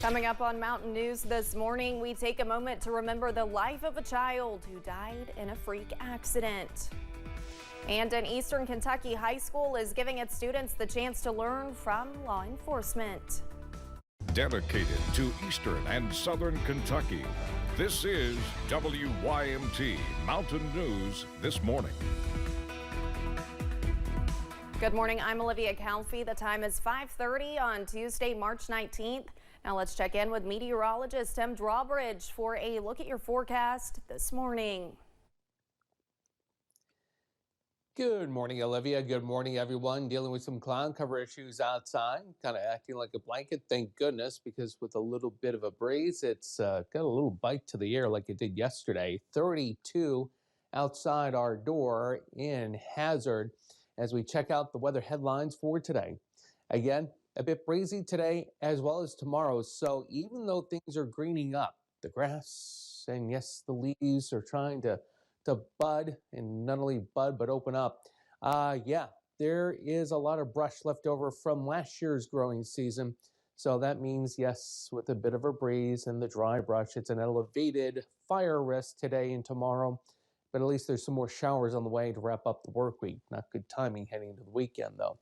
Coming up on Mountain News this morning, we take a moment to remember the life of a child who died in a freak accident. And an Eastern Kentucky high school is giving its students the chance to learn from law enforcement. Dedicated to Eastern and Southern Kentucky, this is WYMT Mountain News this morning. Good morning, I'm Olivia Calfee. The time is 5:30 on Tuesday, March 19th. Now let's check in with meteorologist Tim Drawbridge for a look at your forecast this morning. Good morning, Olivia. Good morning, everyone. Dealing with some cloud cover issues outside, kind of acting like a blanket, thank goodness, because with a little bit of a breeze, it's got a little bite to the air like it did yesterday. 32 outside our door in Hazard as we check out the weather headlines for today. Again, a bit breezy today as well as tomorrow. So even though things are greening up, the grass and yes, the leaves are trying to bud, and not only bud but open up. Yeah, there is a lot of brush left over from last year's growing season. So that means, yes, with a bit of a breeze and the dry brush, it's an elevated fire risk today and tomorrow. But at least there's some more showers on the way to wrap up the work week. Not good timing heading into the weekend, though.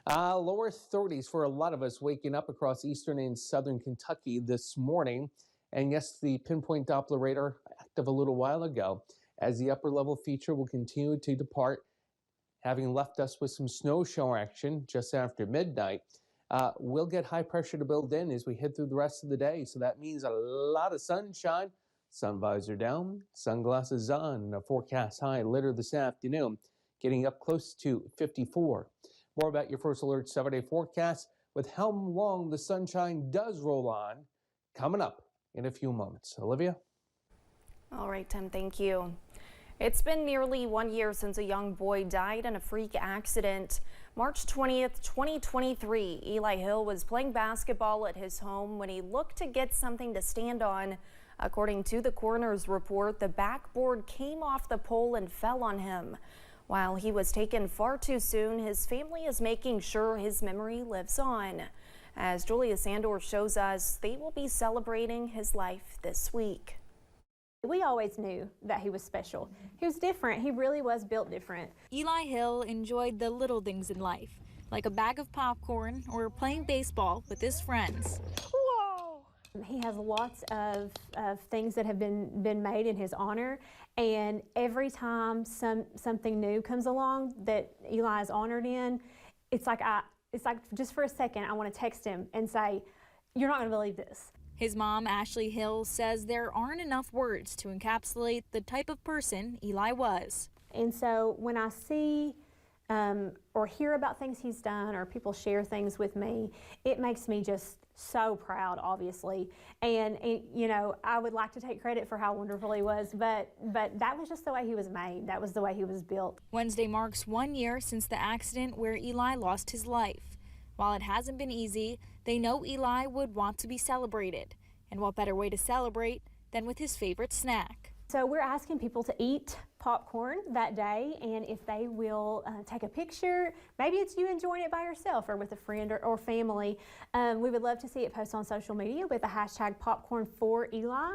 Lower 30s for a lot of us waking up across eastern and southern Kentucky this morning. And yes, the pinpoint Doppler radar active a little while ago, as the upper level feature will continue to depart, having left us with some snow shower action just after midnight. We'll get high pressure to build in as we head through the rest of the day. So that means a lot of sunshine. Sun visor down, sunglasses on, a forecast high later this afternoon, getting up close to 54. More about your first alert 7-day forecast with how long the sunshine does roll on coming up in a few moments. Olivia? All right, Tim, thank you. It's been nearly 1 year since a young boy died in a freak accident. March 20th, 2023, Eli Hill was playing basketball at his home when he looked to get something to stand on. According to the coroner's report, the backboard came off the pole and fell on him. While he was taken far too soon, his family is making sure his memory lives on. As Julia Sandor shows us, they will be celebrating his life this week. We always knew that he was special. He was different. He really was built different. Eli Hill enjoyed the little things in life, like a bag of popcorn or playing baseball with his friends. He has lots of things that have been made in his honor, and every time something new comes along that Eli is honored in, it's like just for a second I want to text him and say, "You're not going to believe this." His mom, Ashley Hill, says there aren't enough words to encapsulate the type of person Eli was. And so when I see or hear about things he's done, or people share things with me, it makes me just so proud, obviously. And you know, I would like to take credit for how wonderful he was, but that was just the way he was made. That was the way he was built. Wednesday marks 1 year since the accident where Eli lost his life. While it hasn't been easy, they know Eli would want to be celebrated. And what better way to celebrate than with his favorite snack? So we're asking people to eat popcorn that day, and if they will take a picture, maybe it's you enjoying it by yourself or with a friend or family. We would love to see it posted on social media with the hashtag popcorn for Eli,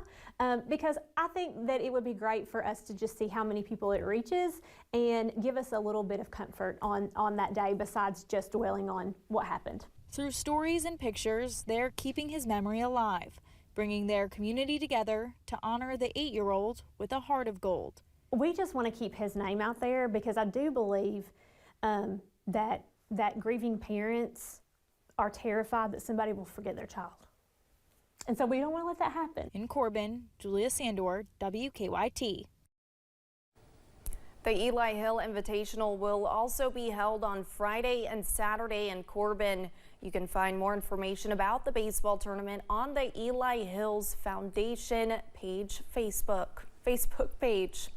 because I think that it would be great for us to just see how many people it reaches and give us a little bit of comfort on that day besides just dwelling on what happened. Through stories and pictures, they're keeping his memory alive, bringing their community together to honor the 8-year-old with a heart of gold. We just want to keep his name out there because I do believe that grieving parents are terrified that somebody will forget their child. And so we don't want to let that happen. In Corbin, Julia Sandor, WKYT. The Eli Hill Invitational will also be held on Friday and Saturday in Corbin. You can find more information about the baseball tournament on the Eli Hills Foundation page, Facebook page.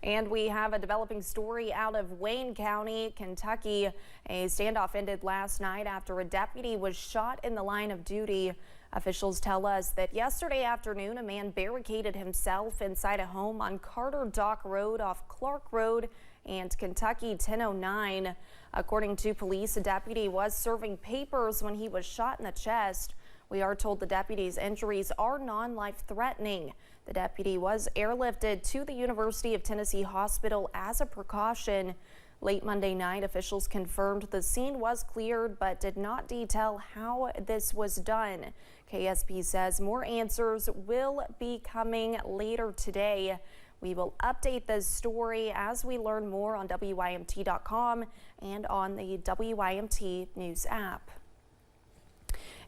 And we have a developing story out of Wayne County, Kentucky. A standoff ended last night after a deputy was shot in the line of duty. Officials tell us that yesterday afternoon, a man barricaded himself inside a home on Carter Dock Road off Clark Road and Kentucky 1009. According to police, a deputy was serving papers when he was shot in the chest. We are told the deputy's injuries are non-life-threatening. The deputy was airlifted to the University of Tennessee Hospital as a precaution. Late Monday night, officials confirmed the scene was cleared but did not detail how this was done. KSP says more answers will be coming later today. We will update this story as we learn more on WYMT.com and on the WYMT News app.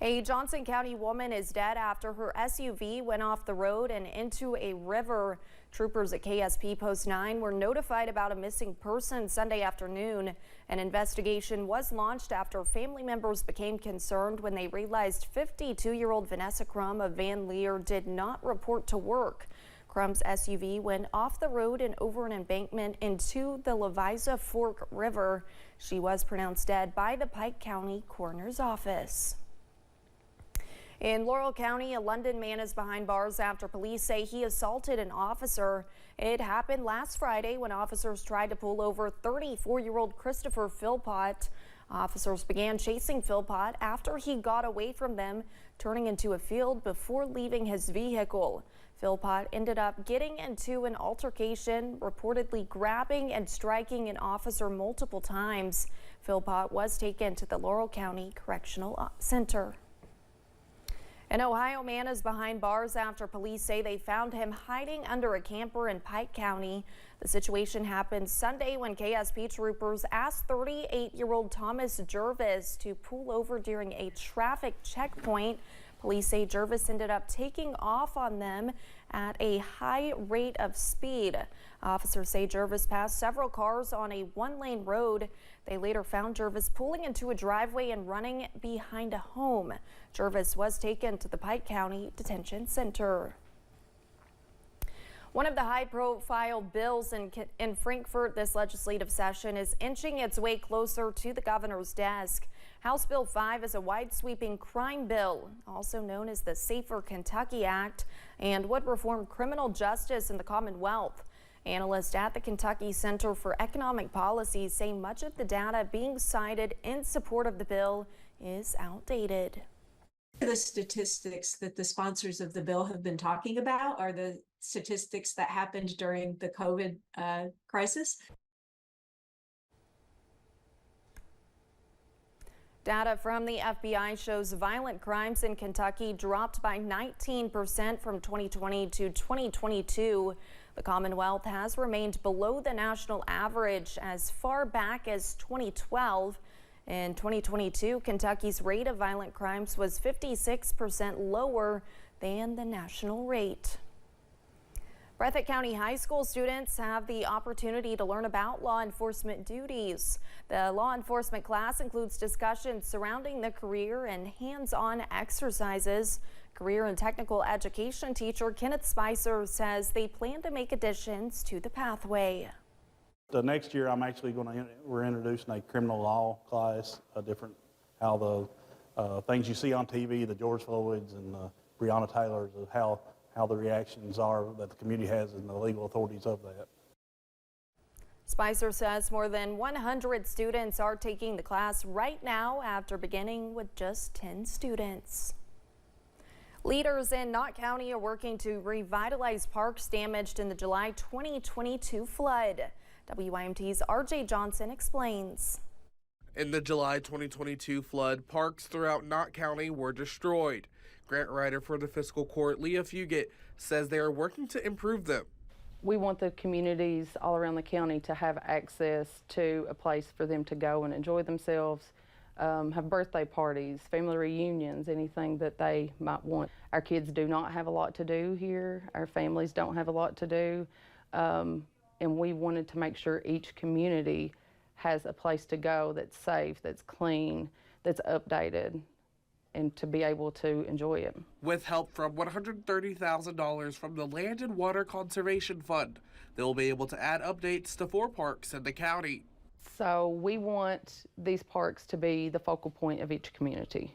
A Johnson County woman is dead after her SUV went off the road and into a river. Troopers at KSP Post 9 were notified about a missing person Sunday afternoon. An investigation was launched after family members became concerned when they realized 52-year-old Vanessa Crum of Van Leer did not report to work. Crum's SUV went off the road and over an embankment into the Leviza Fork River. She was pronounced dead by the Pike County Coroner's Office. In Laurel County, a London man is behind bars after police say he assaulted an officer. It happened last Friday when officers tried to pull over 34-year-old Christopher Philpott. Officers began chasing Philpott after he got away from them, turning into a field before leaving his vehicle. Philpott ended up getting into an altercation, reportedly grabbing and striking an officer multiple times. Philpott was taken to the Laurel County Correctional Center. An Ohio man is behind bars after police say they found him hiding under a camper in Pike County. The situation happened Sunday when KSP troopers asked 38-year-old Thomas Jervis to pull over during a traffic checkpoint. Police say Jervis ended up taking off on them at a high rate of speed. Officers say Jervis passed several cars on a one-lane road. They later found Jervis pulling into a driveway and running behind a home. Jervis was taken to the Pike County Detention Center. One of the high-profile bills in Frankfort this legislative session is inching its way closer to the governor's desk. House Bill 5 is a wide-sweeping crime bill, also known as the Safer Kentucky Act, and would reform criminal justice in the Commonwealth. Analysts at the Kentucky Center for Economic Policy say much of the data being cited in support of the bill is outdated. The statistics that the sponsors of the bill have been talking about are the statistics that happened during the COVID crisis. Data from the FBI shows violent crimes in Kentucky dropped by 19% from 2020 to 2022. The Commonwealth has remained below the national average as far back as 2012. In 2022, Kentucky's rate of violent crimes was 56% lower than the national rate. Breathitt County High School students have the opportunity to learn about law enforcement duties. The law enforcement class includes discussions surrounding the career and hands-on exercises. Career and technical education teacher Kenneth Spicer says they plan to make additions to the pathway. The next year, we're introducing a criminal law class, how the things you see on TV, the George Floyds and the Breonna Taylors, of how the reactions are that the community has and the legal authorities of that. Spicer says more than 100 students are taking the class right now after beginning with just 10 students. Leaders in Knott County are working to revitalize parks damaged in the July 2022 flood. WYMT's RJ Johnson explains. In the July 2022 flood, parks throughout Knott County were destroyed. Grant writer for the fiscal court, Leah Fugit, says they are working to improve them. We want the communities all around the county to have access to a place for them to go and enjoy themselves, have birthday parties, family reunions, anything that they might want. Our kids do not have a lot to do here. Our families don't have a lot to do. And we wanted to make sure each community has a place to go that's safe, that's clean, that's updated, and to be able to enjoy it. With help from $130,000 from the Land and Water Conservation Fund, they'll be able to add updates to 4 parks in the county. So we want these parks to be the focal point of each community.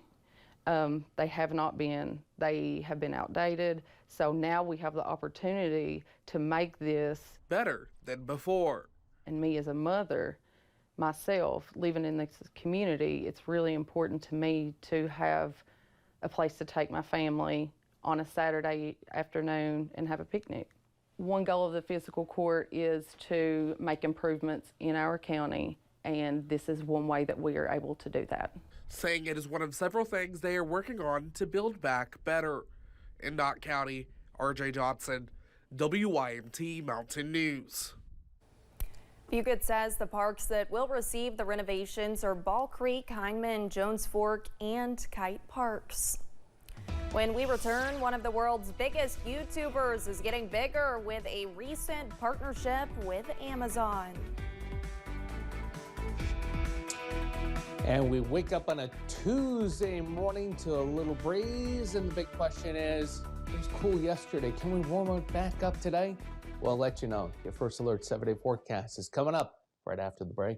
They have not been. They have been outdated. So now we have the opportunity to make this better than before. And me as a mother, myself, living in this community, it's really important to me to have a place to take my family on a Saturday afternoon and have a picnic. One goal of the fiscal court is to make improvements in our county, and this is one way that we are able to do that. Saying it is one of several things they are working on to build back better. In Knott County, RJ Johnson, WYMT Mountain News. Fugit says the parks that will receive the renovations are Ball Creek, Hindman, Jones Fork, and Kite Parks. When we return, one of the world's biggest YouTubers is getting bigger with a recent partnership with Amazon. And we wake up on a Tuesday morning to a little breeze, and the big question is, it was cool yesterday. Can we warm it back up today? We'll let you know. Your first alert 7-day forecast is coming up right after the break.